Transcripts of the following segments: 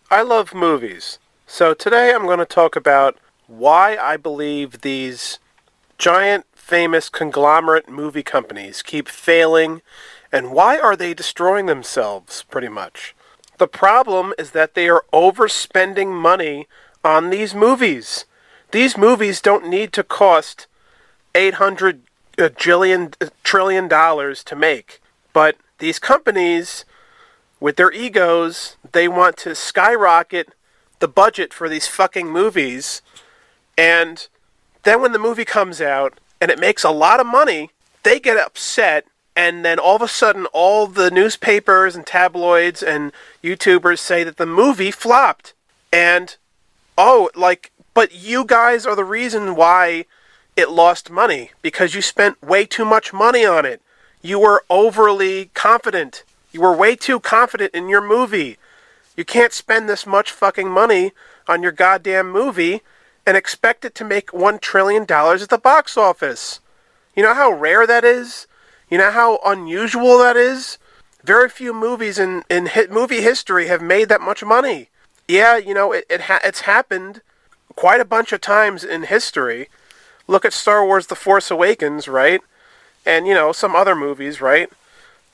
I love movies, so today I'm going to talk about why I believe these giant, famous conglomerate movie companies keep failing, and why are they destroying themselves, pretty much. The problem is that they are overspending money on these movies. These movies don't need to cost $800 trillion to make, but these companies, with their egos, they want to skyrocket the budget for these fucking movies, and then when the movie comes out and it makes a lot of money, they get upset, and then all of a sudden all the newspapers and tabloids and YouTubers say that the movie flopped. And, but you guys are the reason why it lost money, because you spent way too much money on it. You were overly confident. You were way too confident in your movie. You can't spend this much fucking money on your goddamn movie and expect it to make $1 trillion at the box office. You know how rare that is? You know how unusual that is? Very few movies in movie history have made that much money. Yeah, it's happened quite a bunch of times in history. Look at Star Wars The Force Awakens, right? And, some other movies, right?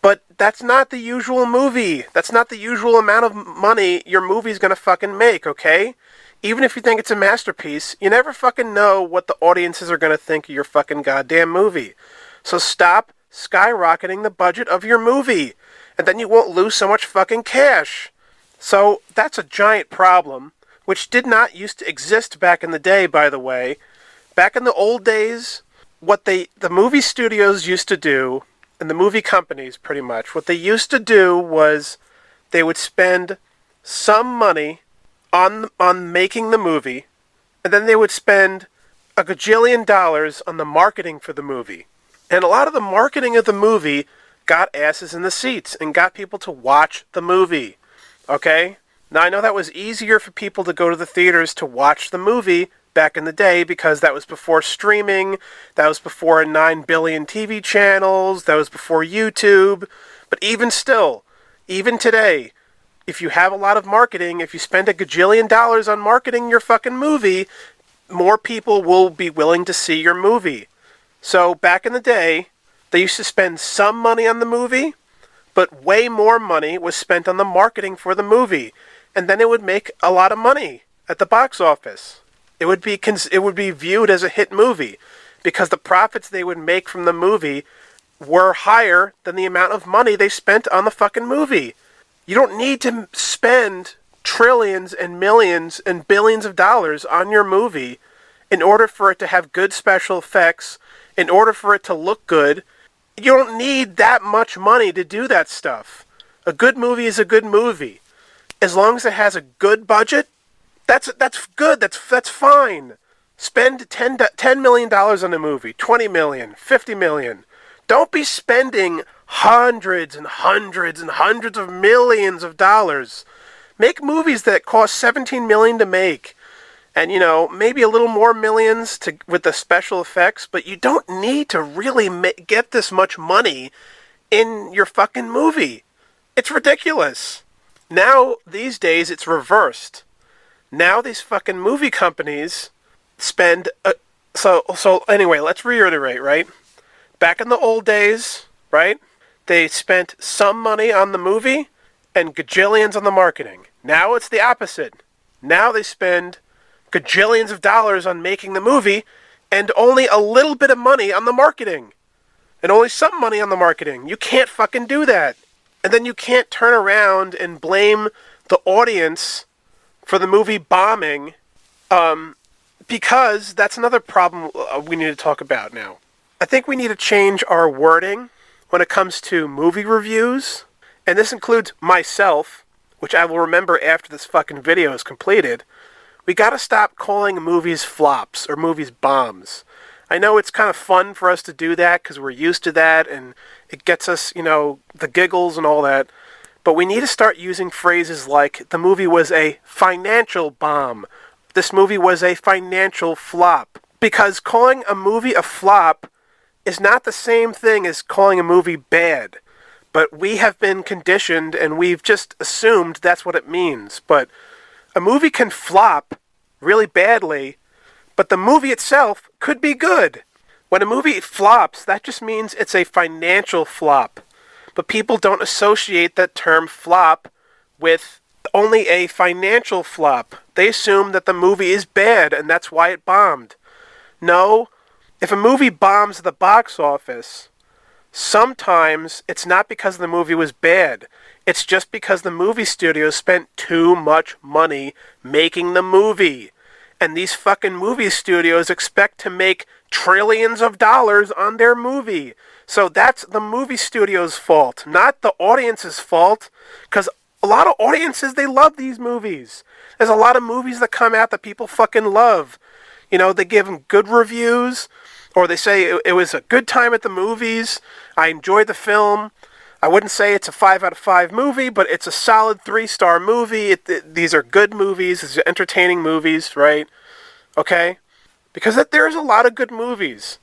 But that's not the usual movie. That's not the usual amount of money your movie's gonna fucking make, okay? Even if you think it's a masterpiece, you never fucking know what the audiences are gonna think of your fucking goddamn movie. So stop skyrocketing the budget of your movie, and then you won't lose so much fucking cash. So that's a giant problem, which did not used to exist back in the day, by the way. Back in the old days, what the movie studios used to do, and the movie companies, pretty much, what they used to do was they would spend some money on making the movie, and then they would spend $1 gajillion on the marketing for the movie. And a lot of the marketing of the movie got asses in the seats and got people to watch the movie. Okay? Now, I know that was easier for people to go to the theaters to watch the movie back in the day, because that was before streaming, that was before 9 billion TV channels, that was before YouTube. But even still, even today, if you have a lot of marketing, if you spend $1 gajillion on marketing your fucking movie, more people will be willing to see your movie. So back in the day, they used to spend some money on the movie, but way more money was spent on the marketing for the movie, and then it would make a lot of money at the box office. It would be viewed as a hit movie, because the profits they would make from the movie were higher than the amount of money they spent on the fucking movie. You don't need to spend trillions and millions and billions of dollars on your movie in order for it to have good special effects, in order for it to look good. You don't need that much money to do that stuff. A good movie is a good movie. As long as it has a good budget, that's good. That's fine. Spend $10 million on a movie, $20 million, $50 million. Don't be spending hundreds and hundreds and hundreds of millions of dollars. Make movies that cost $17 million to make, and maybe a little more millions with the special effects. But you don't need to really get this much money in your fucking movie. It's ridiculous. Now these days it's reversed. Now these fucking movie companies spend... So anyway, let's reiterate, right? Back in the old days, right? They spent some money on the movie and gajillions on the marketing. Now it's the opposite. Now they spend gajillions of dollars on making the movie and only a little bit of money on the marketing. And only some money on the marketing. You can't fucking do that. And then you can't turn around and blame the audience for the movie bombing, because that's another problem we need to talk about now. I think we need to change our wording when it comes to movie reviews, and this includes myself, which I will remember after this fucking video is completed. We gotta stop calling movies flops or movies bombs. I know it's kind of fun for us to do that because we're used to that, and it gets us, the giggles and all that. But we need to start using phrases like, the movie was a financial bomb. This movie was a financial flop. Because calling a movie a flop is not the same thing as calling a movie bad. But we have been conditioned and we've just assumed that's what it means. But a movie can flop really badly, but the movie itself could be good. When a movie flops, that just means it's a financial flop. But people don't associate that term flop with only a financial flop. They assume that the movie is bad and that's why it bombed. No, if a movie bombs the box office, sometimes it's not because the movie was bad. It's just because the movie studio spent too much money making the movie. And these fucking movie studios expect to make trillions of dollars on their movie. So that's the movie studio's fault, not the audience's fault. Because a lot of audiences, they love these movies. There's a lot of movies that come out that people fucking love. You know, they give them good reviews, or they say it was a good time at the movies. I enjoyed the film. I wouldn't say it's a 5 out of 5 movie, but it's a solid 3-star movie. These are good movies. These are entertaining movies, right? Okay? Because there's a lot of good movies,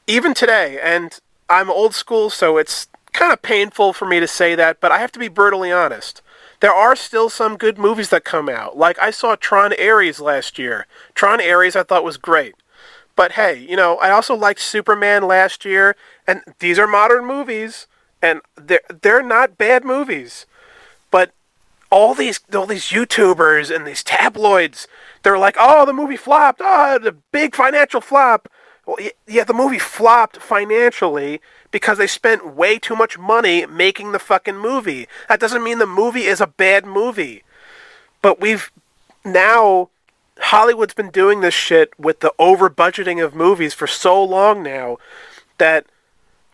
even today. And I'm old school, so it's kind of painful for me to say that, but I have to be brutally honest. There are still some good movies that come out. Like, I saw Tron Ares last year. Tron Ares I thought was great. But hey, you know, I also liked Superman last year, and these are modern movies, and they're not bad movies. But all these YouTubers and these tabloids, they're like, oh, the movie flopped, oh, the big financial flop. Well, yeah, the movie flopped financially because they spent way too much money making the fucking movie. That doesn't mean the movie is a bad movie. But Hollywood's been doing this shit with the over-budgeting of movies for so long now that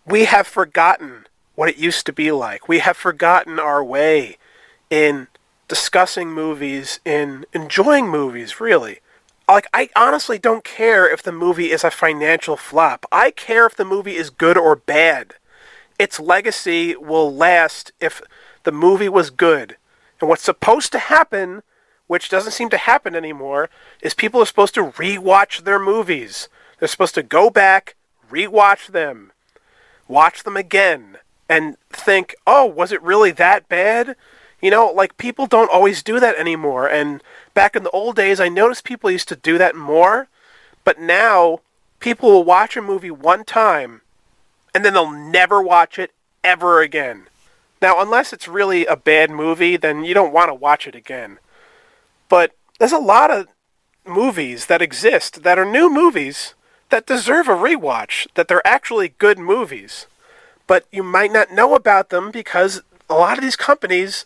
we have forgotten what it used to be like. We have forgotten our way in discussing movies, in enjoying movies, really. Like, I honestly don't care if the movie is a financial flop. I care if the movie is good or bad. Its legacy will last if the movie was good. And what's supposed to happen, which doesn't seem to happen anymore, is people are supposed to rewatch their movies. They're supposed to go back, rewatch them, watch them again, and think, oh, was it really that bad? You know, like, people don't always do that anymore, and back in the old days, I noticed people used to do that more, but now, people will watch a movie one time, and then they'll never watch it ever again. Now, unless it's really a bad movie, then you don't want to watch it again. But there's a lot of movies that exist that are new movies that deserve a rewatch, that they're actually good movies. But you might not know about them because a lot of these companies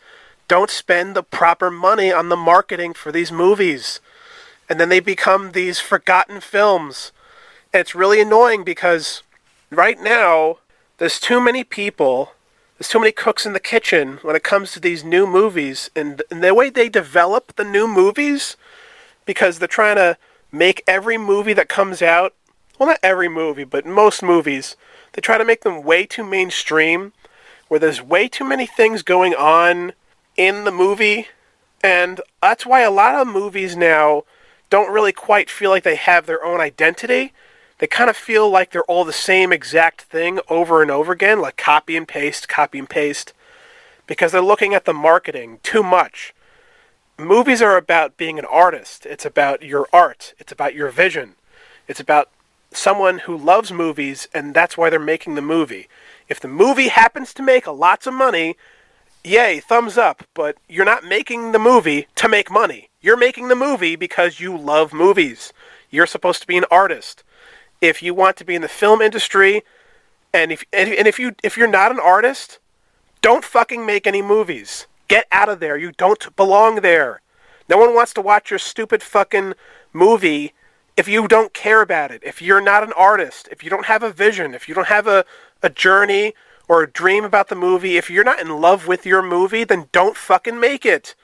don't spend the proper money on the marketing for these movies. And then they become these forgotten films. And it's really annoying because right now, there's too many people, there's too many cooks in the kitchen when it comes to these new movies. And the way they develop the new movies, because they're trying to make every movie that comes out, well, not every movie, but most movies, they try to make them way too mainstream, where there's way too many things going on in the movie, and that's why a lot of movies now don't really quite feel like they have their own identity. They kind of feel like they're all the same exact thing over and over again, like copy and paste, because they're looking at the marketing too much. Movies are about being an artist. It's about your art. It's about your vision. It's about someone who loves movies, and that's why they're making the movie. If the movie happens to make lots of money, yay, thumbs up, but you're not making the movie to make money. You're making the movie because you love movies. You're supposed to be an artist. If you want to be in the film industry, and if you're not an artist, don't fucking make any movies. Get out of there. You don't belong there. No one wants to watch your stupid fucking movie if you don't care about it. If you're not an artist, if you don't have a vision, if you don't have a journey or a dream about the movie, if you're not in love with your movie, then don't fucking make it.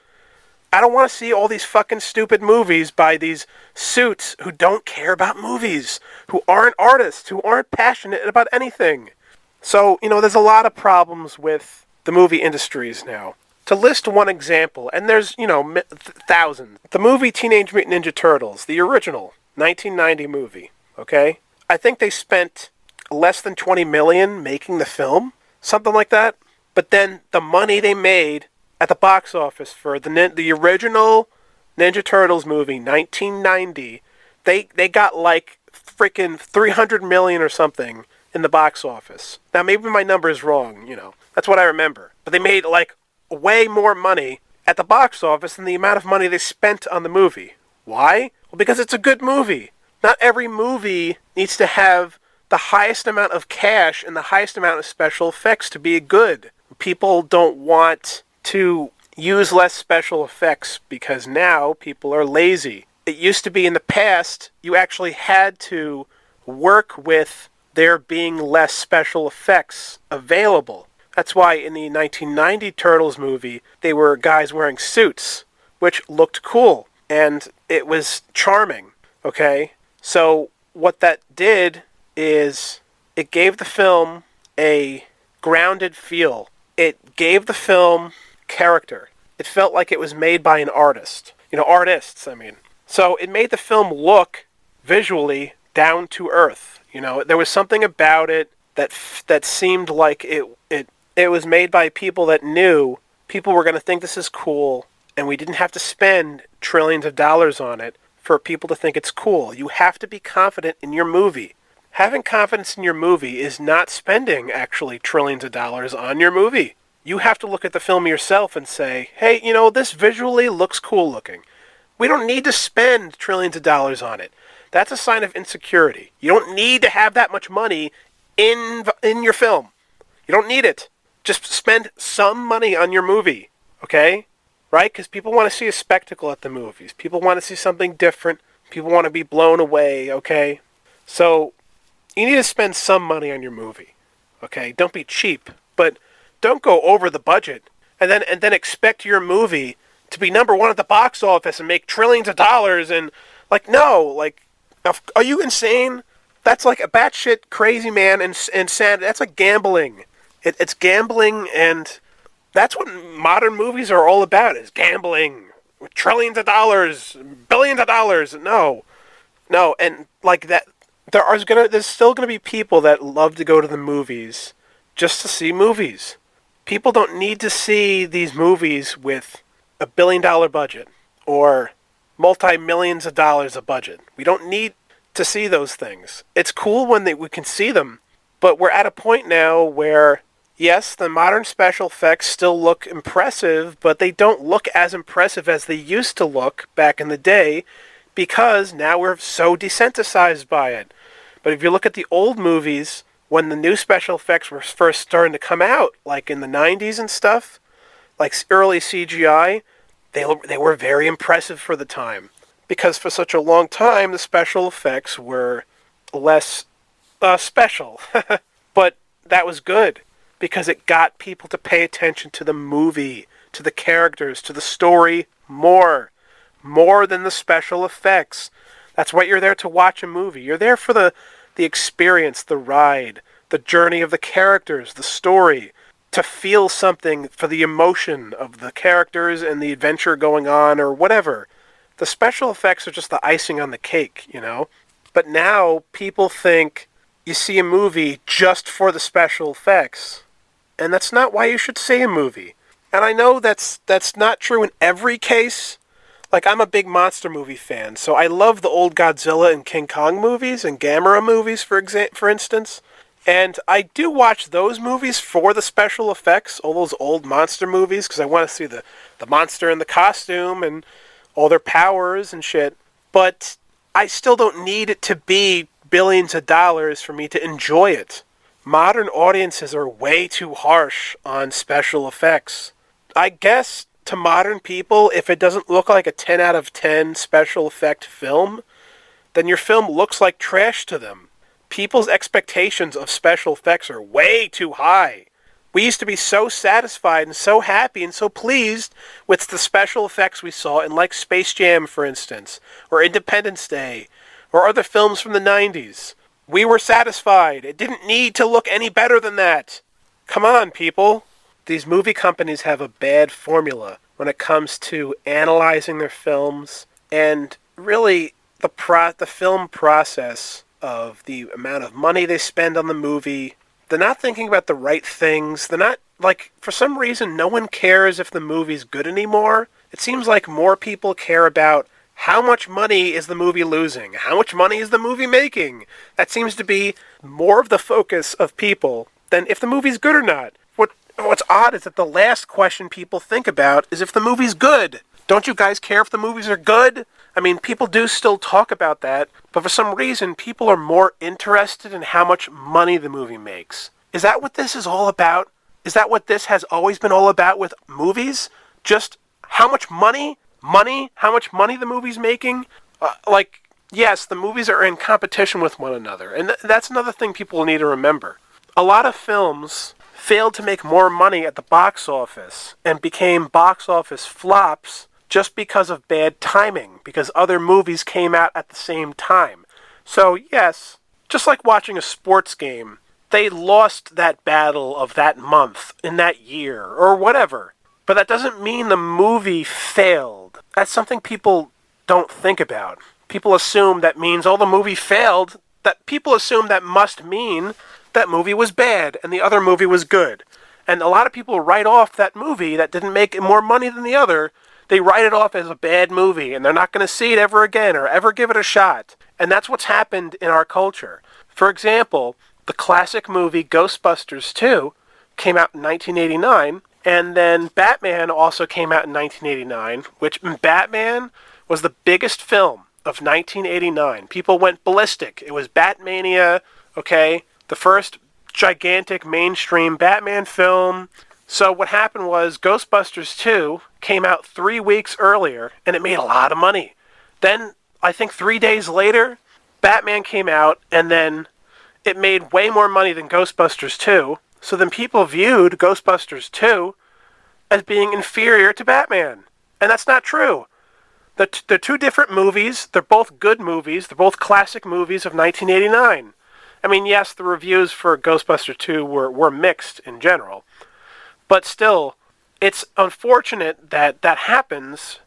I don't want to see all these fucking stupid movies by these suits who don't care about movies, who aren't artists, who aren't passionate about anything. So, you know, there's a lot of problems with the movie industries now. To list one example, and there's, you know, thousands. The movie Teenage Mutant Ninja Turtles, the original 1990 movie, okay? I think they spent less than $20 million making the film, something like that. But then the money they made at the box office for the original Ninja Turtles movie, 1990, they got like freaking 300 million or something in the box office. Now maybe my number is wrong, That's what I remember. But they made like way more money at the box office than the amount of money they spent on the movie. Why? Well, because it's a good movie. Not every movie needs to have the highest amount of cash and the highest amount of special effects to be good. People don't want to use less special effects because now people are lazy. It used to be in the past, you actually had to work with there being less special effects available. That's why in the 1990 Turtles movie, they were guys wearing suits, which looked cool, and it was charming, okay? So what that did is it gave the film a grounded feel. It gave the film character. It felt like it was made by an artist. Artists, I mean. So it made the film look visually down to earth. There was something about it that seemed like it was made by people that knew people were going to think this is cool, and we didn't have to spend trillions of dollars on it for people to think it's cool. You have to be confident in your movie. Having confidence in your movie is not spending actually trillions of dollars on your movie. You have to look at the film yourself and say, hey, this visually looks cool looking. We don't need to spend trillions of dollars on it. That's a sign of insecurity. You don't need to have that much money in your film. You don't need it. Just spend some money on your movie, okay? Right? Because people want to see a spectacle at the movies. People want to see something different. People want to be blown away, okay? So you need to spend some money on your movie, okay? Don't be cheap, but don't go over the budget and then expect your movie to be number one at the box office and make trillions of dollars and are you insane? That's like a batshit crazy man and insanity. That's like gambling. It's gambling, and that's what modern movies are all about, is gambling with trillions of dollars, billions of dollars. No, and like that, there's still gonna be people that love to go to the movies just to see movies. People don't need to see these movies with $1 billion budget or multi-millions of dollars of budget. We don't need to see those things. It's cool when we can see them, but we're at a point now where, yes, the modern special effects still look impressive, but they don't look as impressive as they used to look back in the day because now we're so desensitized by it. But if you look at the old movies, when the new special effects were first starting to come out, like in the 90s and stuff, like early CGI, they were very impressive for the time. Because for such a long time, the special effects were less special. But that was good, because it got people to pay attention to the movie, to the characters, to the story more than the special effects. That's why you're there to watch a movie. You're there for the experience, the ride, the journey of the characters, the story, to feel something for the emotion of the characters and the adventure going on or whatever. The special effects are just the icing on the cake, But now people think you see a movie just for the special effects. And that's not why you should see a movie. And I know that's not true in every case. Like, I'm a big monster movie fan, so I love the old Godzilla and King Kong movies and Gamera movies, for instance. And I do watch those movies for the special effects, all those old monster movies, because I want to see the monster in the costume and all their powers and shit. But I still don't need it to be billions of dollars for me to enjoy it. Modern audiences are way too harsh on special effects. I guess to modern people, if it doesn't look like a 10 out of 10 special effect film, then your film looks like trash to them. People's expectations of special effects are way too high. We used to be so satisfied and so happy and so pleased with the special effects we saw in, like, Space Jam, for instance, or Independence Day, or other films from the 90s. We were satisfied. It didn't need to look any better than that. Come on, people. These movie companies have a bad formula when it comes to analyzing their films, and really the film process of the amount of money they spend on the movie. They're not thinking about the right things. They're not like, for some reason, no one cares if the movie's good anymore. It seems like more people care about how much money is the movie losing? How much money is the movie making? That seems to be more of the focus of people than if the movie's good or not. What's odd is that the last question people think about is if the movie's good. Don't you guys care if the movies are good? I mean, people do still talk about that, but for some reason, people are more interested in how much money the movie makes. Is that what this is all about? Is that what this has always been all about with movies? Just how much money? How much money the movie's making? Yes, the movies are in competition with one another, and that's another thing people need to remember. A lot of films failed to make more money at the box office and became box office flops just because of bad timing, because other movies came out at the same time. So yes, just like watching a sports game, they lost that battle of that month, in that year, or whatever. But that doesn't mean the movie failed. That's something people don't think about. People assume that means, the movie failed. That people assume that must mean that movie was bad and the other movie was good. And a lot of people write off that movie that didn't make more money than the other. They write it off as a bad movie, and they're not going to see it ever again or ever give it a shot. And that's what's happened in our culture. For example, the classic movie Ghostbusters 2 came out in 1989, and then Batman also came out in 1989, which Batman was the biggest film of 1989. People went ballistic. It was Batmania, okay? The first gigantic mainstream Batman film. So what happened was Ghostbusters 2 came out 3 weeks earlier, and it made a lot of money. Then, I think 3 days later, Batman came out, and then it made way more money than Ghostbusters 2. So then people viewed Ghostbusters 2 as being inferior to Batman. And that's not true. They're two different movies. They're both good movies. They're both classic movies of 1989. I mean, yes, the reviews for Ghostbusters 2 were mixed in general. But still, it's unfortunate that that happens,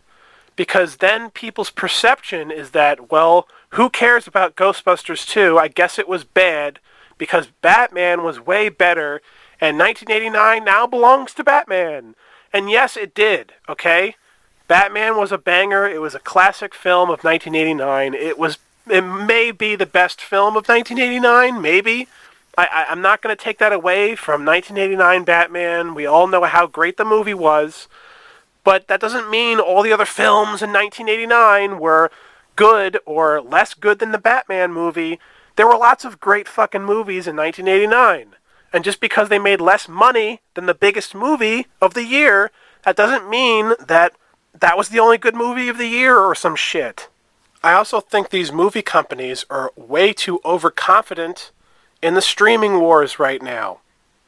because then people's perception is that, well, who cares about Ghostbusters 2? I guess it was bad because Batman was way better, and 1989 now belongs to Batman. And yes, it did, okay? Batman was a banger. It was a classic film of 1989. It may be the best film of 1989, maybe. I'm not going to take that away from 1989 Batman. We all know how great the movie was. But that doesn't mean all the other films in 1989 were good or less good than the Batman movie. There were lots of great fucking movies in 1989. And just because they made less money than the biggest movie of the year, that doesn't mean that that was the only good movie of the year or some shit. I also think these movie companies are way too overconfident in the streaming wars right now.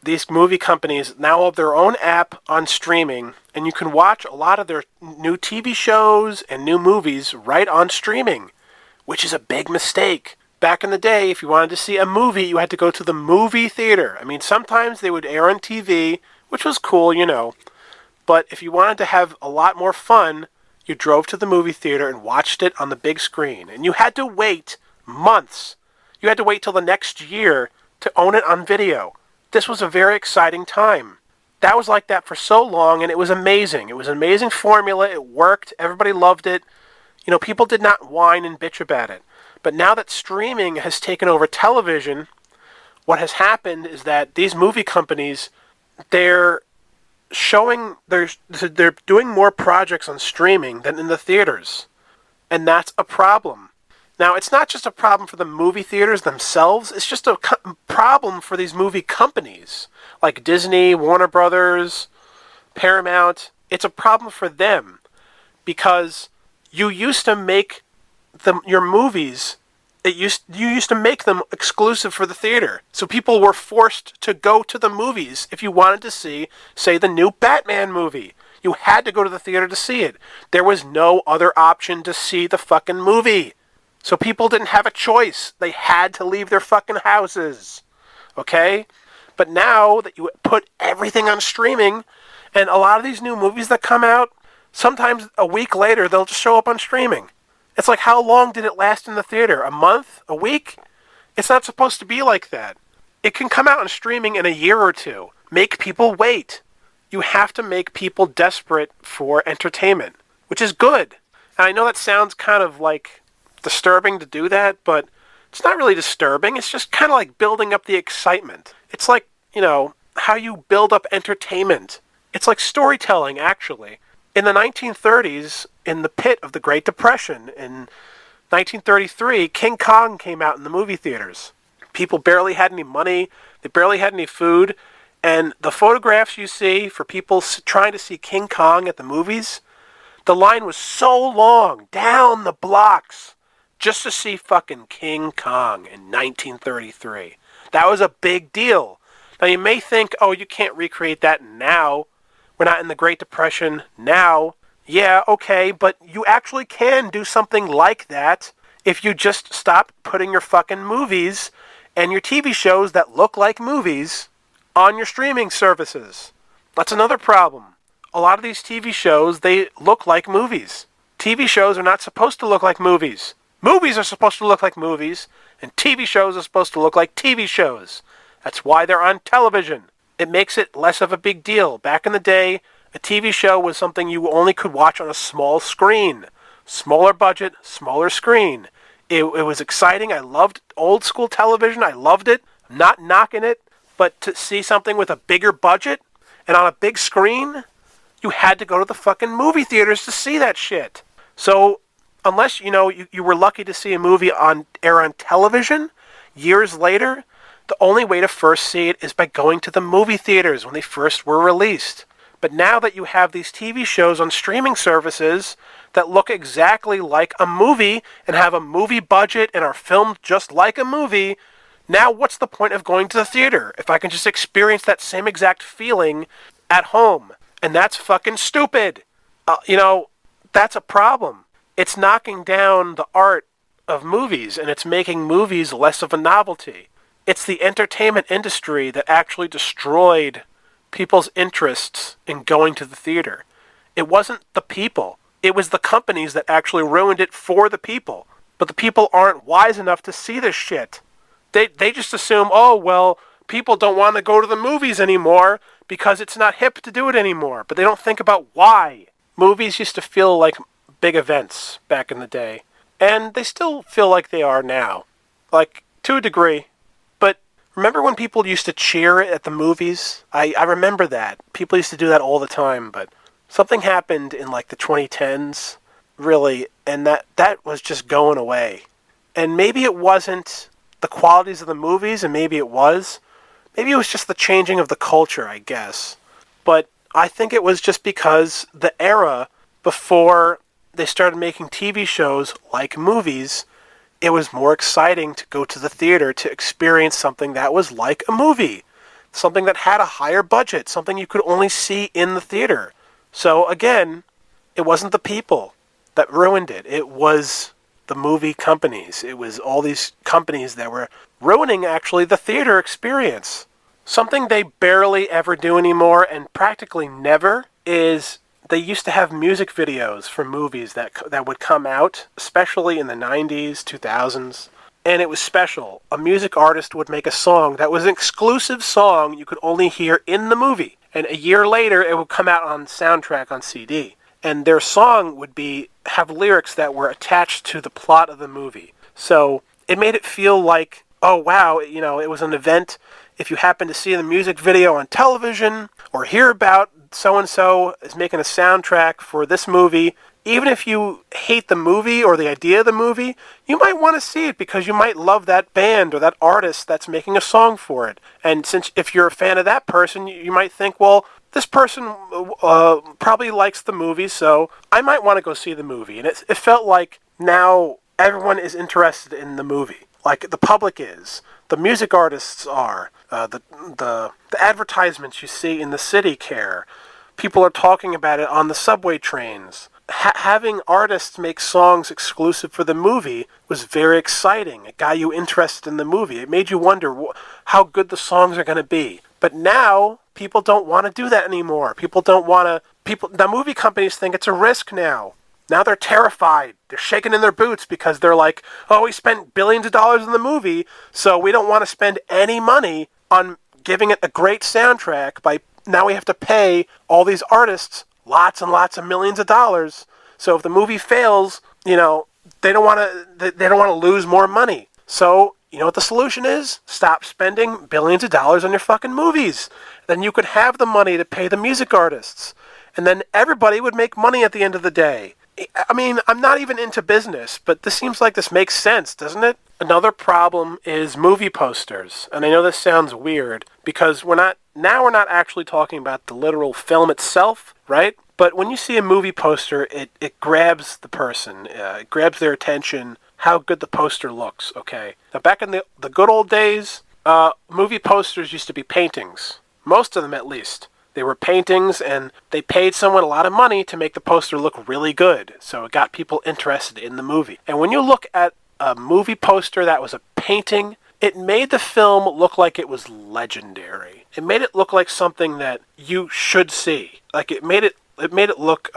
These movie companies now have their own app on streaming, and you can watch a lot of their new TV shows and new movies right on streaming, which is a big mistake. Back in the day, if you wanted to see a movie, you had to go to the movie theater. I mean, sometimes they would air on TV, which was cool, you know. But if you wanted to have a lot more fun, you drove to the movie theater and watched it on the big screen. And you had to wait months. You had to wait till the next year to own it on video. This was a very exciting time. That was like that for so long, and it was amazing. It was an amazing formula. It worked. Everybody loved it. You know, people did not whine and bitch about it. But now that streaming has taken over television, what has happened is that these movie companies, they're doing more projects on streaming than in the theaters. And that's a problem. Now, it's not just a problem for the movie theaters themselves. It's just a problem for these movie companies like Disney, Warner Brothers, Paramount. It's a problem for them because you used to make your movies, you used to make them exclusive for the theater. So people were forced to go to the movies if you wanted to see, say, the new Batman movie. You had to go to the theater to see it. There was no other option to see the fucking movie. So people didn't have a choice. They had to leave their fucking houses. Okay? But now that you put everything on streaming, and a lot of these new movies that come out, sometimes a week later they'll just show up on streaming. It's like, how long did it last in the theater? A month? A week? It's not supposed to be like that. It can come out on streaming in a year or two. make people wait. You have to make people desperate for entertainment, which is good. And I know that sounds kind of like disturbing to do that, but it's not really disturbing. It's just kind of like building up the excitement. It's like, how you build up entertainment. It's like storytelling, actually. In the 1930s, in the pit of the Great Depression, in 1933, King Kong came out in the movie theaters. People barely had any money. They barely had any food. And the photographs you see for people trying to see King Kong at the movies, the line was so long, down the blocks, just to see fucking King Kong in 1933. That was a big deal. Now you may think, oh, you can't recreate that now. We're not in the Great Depression now. Yeah, okay, but you actually can do something like that if you just stop putting your fucking movies and your TV shows that look like movies on your streaming services. That's another problem. A lot of these TV shows, they look like movies. TV shows are not supposed to look like movies. Movies are supposed to look like movies, and TV shows are supposed to look like TV shows. That's why they're on television. It makes it less of a big deal. Back in the day, a TV show was something you only could watch on a small screen. Smaller budget, smaller screen. It was exciting. I loved old school television. I loved it. I'm not knocking it. But to see something with a bigger budget and on a big screen, you had to go to the fucking movie theaters to see that shit. So unless, you were lucky to see a movie air on television, years later, the only way to first see it is by going to the movie theaters when they first were released. But now that you have these TV shows on streaming services that look exactly like a movie and have a movie budget and are filmed just like a movie, now what's the point of going to the theater if I can just experience that same exact feeling at home? And that's fucking stupid. That's a problem. It's knocking down the art of movies, and it's making movies less of a novelty. It's the entertainment industry that actually destroyed people's interests in going to the theater. It wasn't the people. It was the companies that actually ruined it for the people. But the people aren't wise enough to see this shit. They just assume, oh, well, people don't want to go to the movies anymore because it's not hip to do it anymore. But they don't think about why. Movies used to feel like big events back in the day. And they still feel like they are now. Like, to a degree. But remember when people used to cheer at the movies? I remember that. People used to do that all the time. But something happened in like the 2010s, really, and that was just going away. And maybe it wasn't the qualities of the movies, and maybe it was. Maybe it was just the changing of the culture, I guess. But I think it was just because the era before they started making TV shows like movies, it was more exciting to go to the theater to experience something that was like a movie. Something that had a higher budget, something you could only see in the theater. So again, it wasn't the people that ruined it. It was the movie companies. It was all these companies that were ruining actually the theater experience. Something they barely ever do anymore, and practically never, is they used to have music videos for movies that would come out, especially in the 90s, 2000s. And it was special. A music artist would make a song that was an exclusive song you could only hear in the movie. And a year later, it would come out on soundtrack on CD. And their song would have lyrics that were attached to the plot of the movie. So it made it feel like, oh wow, it was an event. If you happen to see the music video on television or hear about so-and-so is making a soundtrack for this movie, even if you hate the movie or the idea of the movie, you might want to see it because you might love that band or that artist that's making a song for it. And since if you're a fan of that person, you might think, well, this person probably likes the movie, so I might want to go see the movie. And it felt like now everyone is interested in the movie. Like the public is. The music artists are. The advertisements you see in the city care. People are talking about it on the subway trains. Having artists make songs exclusive for the movie was very exciting. It got you interested in the movie. It made you wonder how good the songs are going to be. But now, people don't want to do that anymore. The movie companies think it's a risk now. Now they're terrified. They're shaking in their boots because they're like, oh, we spent billions of dollars in the movie, so we don't want to spend any money on giving it a great soundtrack by now we have to pay all these artists lots and lots of millions of dollars. So if the movie fails, they don't want to lose more money. So, you know what the solution is? Stop spending billions of dollars on your fucking movies. Then you could have the money to pay the music artists. And then everybody would make money at the end of the day. I mean, I'm not even into business, but this seems like this makes sense, doesn't it? Another problem is movie posters. And I know this sounds weird because we're not actually talking about the literal film itself, right? But when you see a movie poster, it grabs the person. It grabs their attention, how good the poster looks, okay? Now, back in the good old days, movie posters used to be paintings. Most of them, at least. They were paintings, and they paid someone a lot of money to make the poster look really good. So it got people interested in the movie. And when you look at a movie poster that was a painting, it made the film look like it was legendary. It made it look like something that you should see. Like it made it look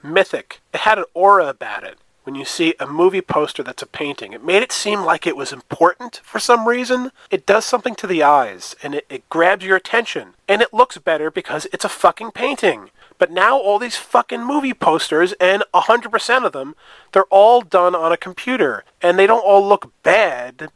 mythic. It had an aura about it. When you see a movie poster that's a painting, it made it seem like it was important for some reason. It does something to the eyes, and it grabs your attention. And it looks better because it's a fucking painting. But now all these fucking movie posters, and 100% of them, they're all done on a computer. And they don't all look bad,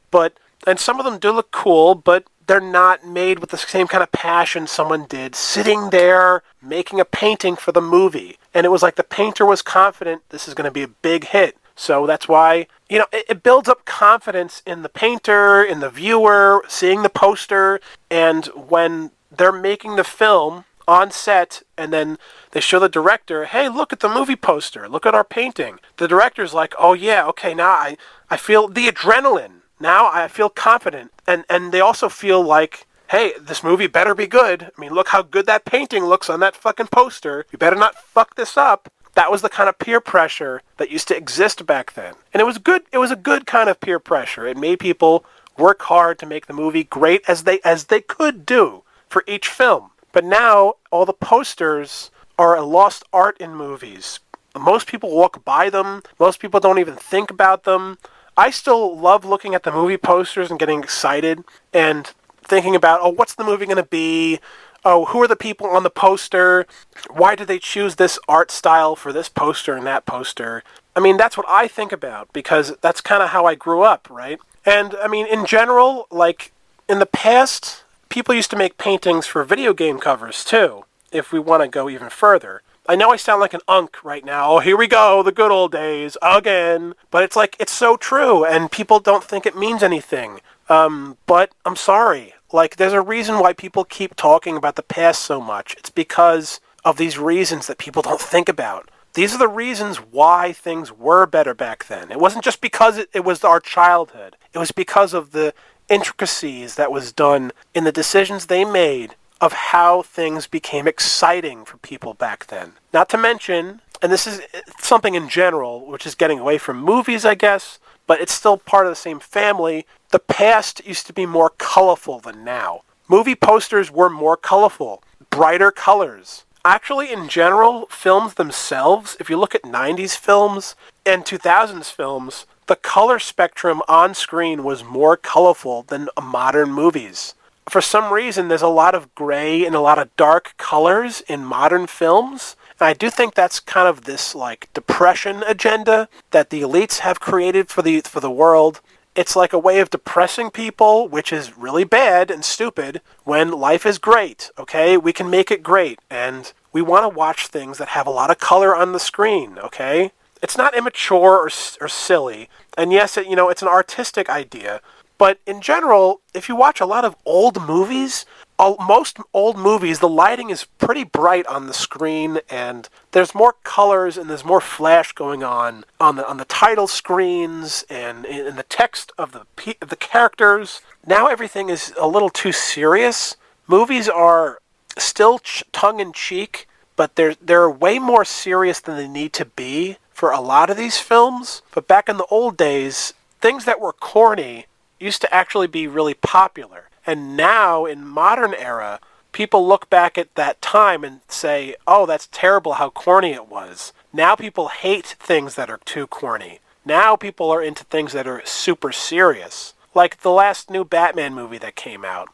and some of them do look cool, but they're not made with the same kind of passion someone did sitting there making a painting for the movie. And it was like the painter was confident this is going to be a big hit. So that's why, it builds up confidence in the painter, in the viewer, seeing the poster. And when they're making the film on set and then they show the director, hey, look at the movie poster. Look at our painting. The director's like, oh, yeah, okay, now I feel the adrenaline. Now I feel confident. And they also feel like, hey, this movie better be good. I mean, look how good that painting looks on that fucking poster. You better not fuck this up. That was the kind of peer pressure that used to exist back then. And it was good. It was a good kind of peer pressure. It made people work hard to make the movie great as they could do for each film. But now all the posters are a lost art in movies. Most people walk by them. Most people don't even think about them. I still love looking at the movie posters and getting excited and thinking about, what's the movie going to be? Oh, who are the people on the poster? Why did they choose this art style for this poster and that poster? I mean, that's what I think about because that's kind of how I grew up, right? And, I mean, in general, like, in the past, people used to make paintings for video game covers, too, if we want to go even further. I know I sound like an unk right now. Oh, here we go, the good old days, again. But it's like, it's so true, and people don't think it means anything. But I'm sorry. Like, there's a reason why people keep talking about the past so much. It's because of these reasons that people don't think about. These are the reasons why things were better back then. It wasn't just because it was our childhood. It was because of the intricacies that was done in the decisions they made of how things became exciting for people back then. Not to mention, and this is something in general, which is getting away from movies, I guess, but it's still part of the same family. The past used to be more colorful than now. Movie posters were more colorful, brighter colors. Actually, in general, films themselves, if you look at 90s films and 2000s films, the color spectrum on screen was more colorful than modern movies. For some reason, there's a lot of gray and a lot of dark colors in modern films. And I do think that's kind of this, like, depression agenda that the elites have created for the world. It's like a way of depressing people, which is really bad and stupid, when life is great, okay? We can make it great, and we want to watch things that have a lot of color on the screen, okay? It's not immature or silly, and yes, it's an artistic idea. But in general, if you watch a lot of old movies, most old movies, the lighting is pretty bright on the screen, and there's more colors and there's more flash going on the title screens and in the text of the characters. Now everything is a little too serious. Movies are still tongue-in-cheek, but they're way more serious than they need to be for a lot of these films. But back in the old days, things that were corny used to actually be really popular. And now, in modern era, people look back at that time and say, oh, that's terrible how corny it was. Now people hate things that are too corny. Now people are into things that are super serious. Like the last new Batman movie that came out.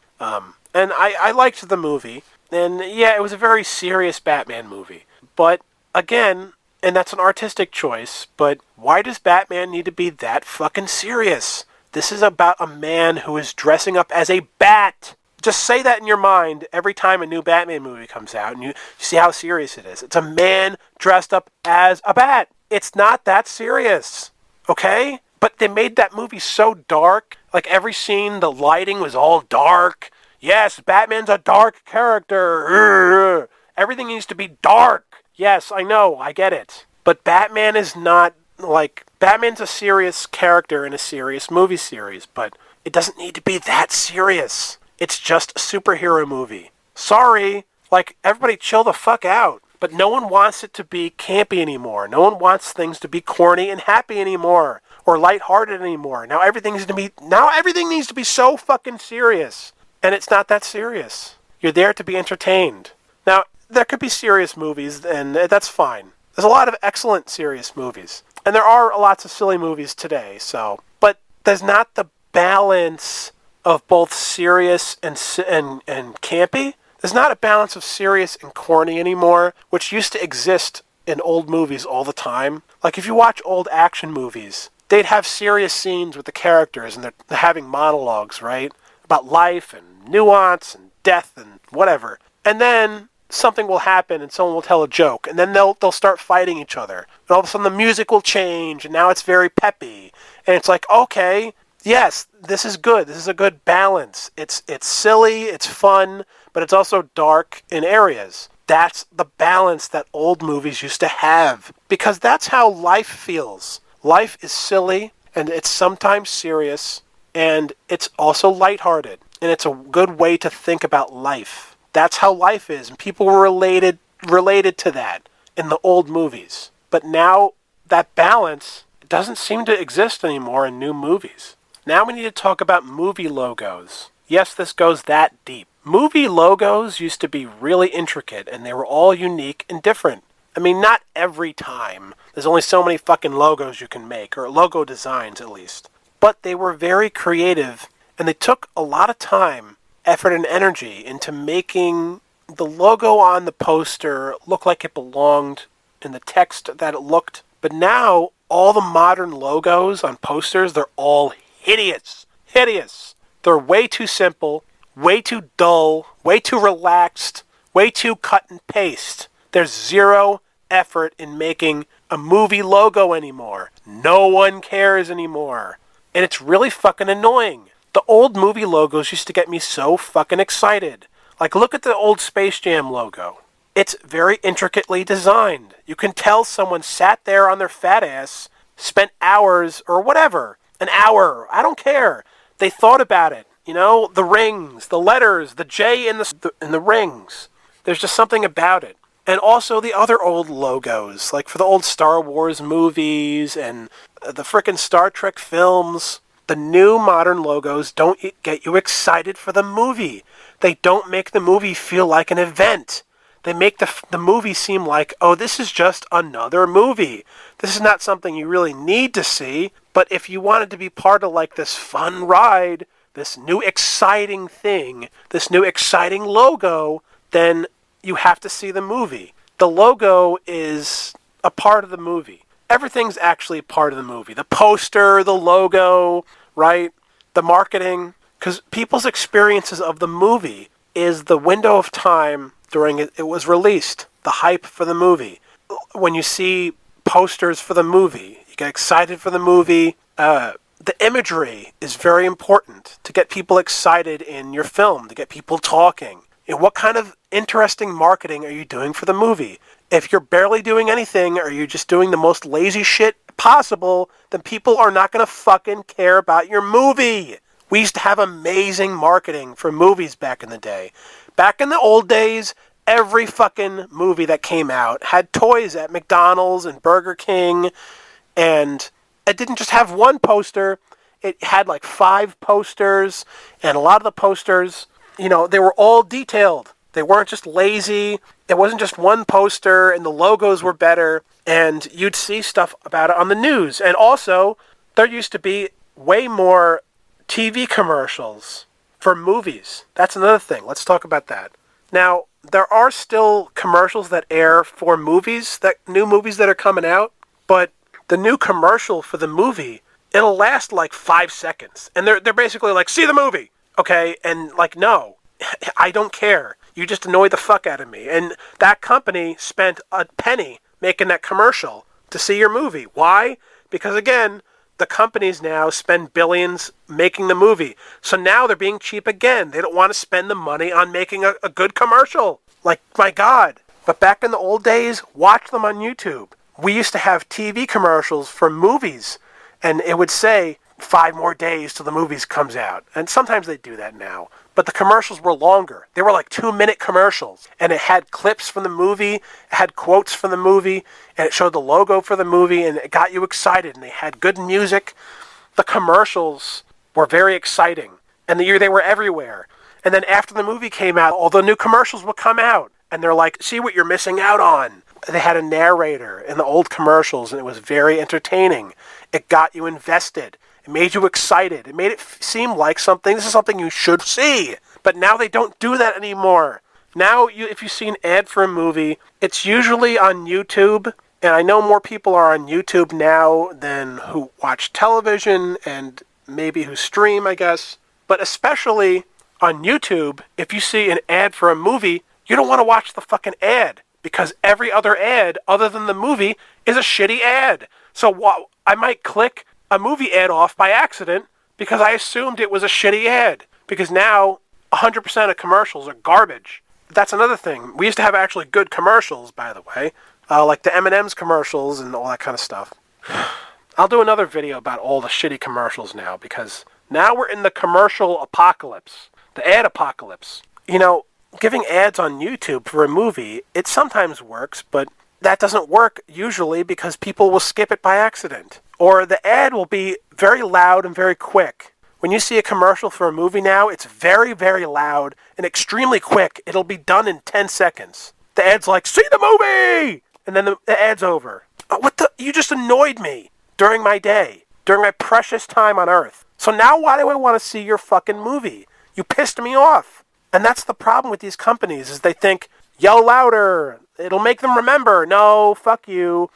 And I liked the movie. And yeah, it was a very serious Batman movie. But again, and that's an artistic choice, but why does Batman need to be that fucking serious? This is about a man who is dressing up as a bat. Just say that in your mind every time a new Batman movie comes out and you see how serious it is. It's a man dressed up as a bat. It's not that serious. Okay? But they made that movie so dark. Like every scene, the lighting was all dark. Yes, Batman's a dark character. Everything needs to be dark. Yes, I know, I get it. But Batman is not like... Batman's a serious character in a serious movie series, but it doesn't need to be that serious. It's just a superhero movie. Sorry, like, everybody chill the fuck out. But no one wants it to be campy anymore. No one wants things to be corny and happy anymore. Or lighthearted anymore. Now everything needs to be so fucking serious. And it's not that serious. You're there to be entertained. Now, there could be serious movies, and that's fine. There's a lot of excellent serious movies. And there are lots of silly movies today, so... But there's not the balance of both serious and campy. There's not a balance of serious and corny anymore, which used to exist in old movies all the time. Like, if you watch old action movies, they'd have serious scenes with the characters, and they're having monologues, right? About life and nuance and death and whatever. And then something will happen and someone will tell a joke, and then they'll start fighting each other. And all of a sudden the music will change, and now it's very peppy. And it's like, okay, yes, this is good. This is a good balance. It's silly, it's fun, but it's also dark in areas. That's the balance that old movies used to have. Because that's how life feels. Life is silly, and it's sometimes serious, and it's also lighthearted. And it's a good way to think about life. That's how life is, and people were related to that in the old movies. But now, that balance doesn't seem to exist anymore in new movies. Now we need to talk about movie logos. Yes, this goes that deep. Movie logos used to be really intricate, and they were all unique and different. I mean, not every time. There's only so many fucking logos you can make, or logo designs at least. But they were very creative, and they took a lot of time, effort, and energy into making the logo on the poster look like it belonged in the text that it looked. But now, all the modern logos on posters, they're all hideous. Hideous. They're way too simple, way too dull, way too relaxed, way too cut and paste. There's zero effort in making a movie logo anymore. No one cares anymore. And it's really fucking annoying. The old movie logos used to get me so fucking excited. Like, look at the old Space Jam logo. It's very intricately designed. You can tell someone sat there on their fat ass, spent hours, or whatever, an hour, I don't care. They thought about it. You know, the rings, the letters, the J in the rings. There's just something about it. And also the other old logos, like for the old Star Wars movies and the frickin' Star Trek films. The new modern logos don't get you excited for the movie. They don't make the movie feel like an event. They make the movie seem like, oh, this is just another movie. This is not something you really need to see. But if you wanted to be part of like this fun ride, this new exciting thing, this new exciting logo, then you have to see the movie. The logo is a part of the movie. Everything's actually a part of the movie. The poster, the logo, right? The marketing. Because people's experiences of the movie is the window of time during it was released. The hype for the movie. When you see posters for the movie, you get excited for the movie. The imagery is very important to get people excited in your film, to get people talking. And what kind of interesting marketing are you doing for the movie? If you're barely doing anything, or you're just doing the most lazy shit possible, then people are not going to fucking care about your movie. We used to have amazing marketing for movies back in the day. Back in the old days, every fucking movie that came out had toys at McDonald's and Burger King, and it didn't just have one poster. It had like 5 posters, and a lot of the posters, you know, they were all detailed. They weren't just lazy. It wasn't just one poster, and the logos were better, and you'd see stuff about it on the news. And also, there used to be way more TV commercials for movies. That's another thing. Let's talk about that. Now, there are still commercials that air for movies, that new movies that are coming out, but the new commercial for the movie, it'll last like 5 seconds. And they're basically like, see the movie, okay? And like, no, I don't care. You just annoyed the fuck out of me. And that company spent a penny making that commercial to see your movie. Why? Because again, the companies now spend billions making the movie. So now they're being cheap again. They don't want to spend the money on making a good commercial. Like, my God. But back in the old days, watch them on YouTube. We used to have TV commercials for movies, and it would say 5 more days till the movies comes out. And sometimes they do that now. But the commercials were longer. They were like 2-minute commercials. And it had clips from the movie, it had quotes from the movie, and it showed the logo for the movie, and it got you excited, and they had good music. The commercials were very exciting. And they were everywhere. And then after the movie came out, all the new commercials would come out. And they're like, see what you're missing out on. They had a narrator in the old commercials, and it was very entertaining. It got you invested. It made you excited. It made it seem like this is something you should see. But now they don't do that anymore. Now, if you see an ad for a movie, it's usually on YouTube. And I know more people are on YouTube now than who watch television and maybe who stream, I guess. But especially on YouTube, if you see an ad for a movie, you don't want to watch the fucking ad. Because every other ad other than the movie is a shitty ad. So I might click a movie ad off by accident because I assumed it was a shitty ad. Because now 100% of commercials are garbage. That's another thing. We used to have actually good commercials, by the way. Like the M&M's commercials and all that kind of stuff. I'll do another video about all the shitty commercials now, because now we're in the commercial apocalypse. The ad apocalypse. You know, giving ads on YouTube for a movie, it sometimes works, but that doesn't work usually because people will skip it by accident. Or the ad will be very loud and very quick. When you see a commercial for a movie now, it's very, very loud and extremely quick. It'll be done in 10 seconds. The ad's like, see the movie! And then the ad's over. You just annoyed me during my day, during my precious time on Earth. So now why do I want to see your fucking movie? You pissed me off. And that's the problem with these companies, is they think, yell louder, it'll make them remember. No, fuck you.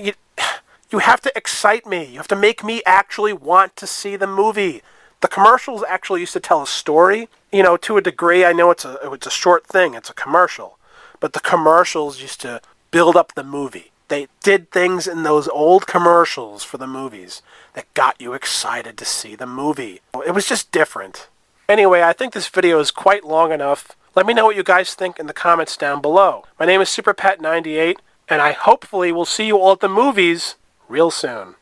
You have to excite me. You have to make me actually want to see the movie. The commercials actually used to tell a story, to a degree. I know it's a short thing, it's a commercial. But the commercials used to build up the movie. They did things in those old commercials for the movies that got you excited to see the movie. It was just different. Anyway, I think this video is quite long enough. Let me know what you guys think in the comments down below. My name is SuperPat98, and I hopefully will see you all at the movies real soon.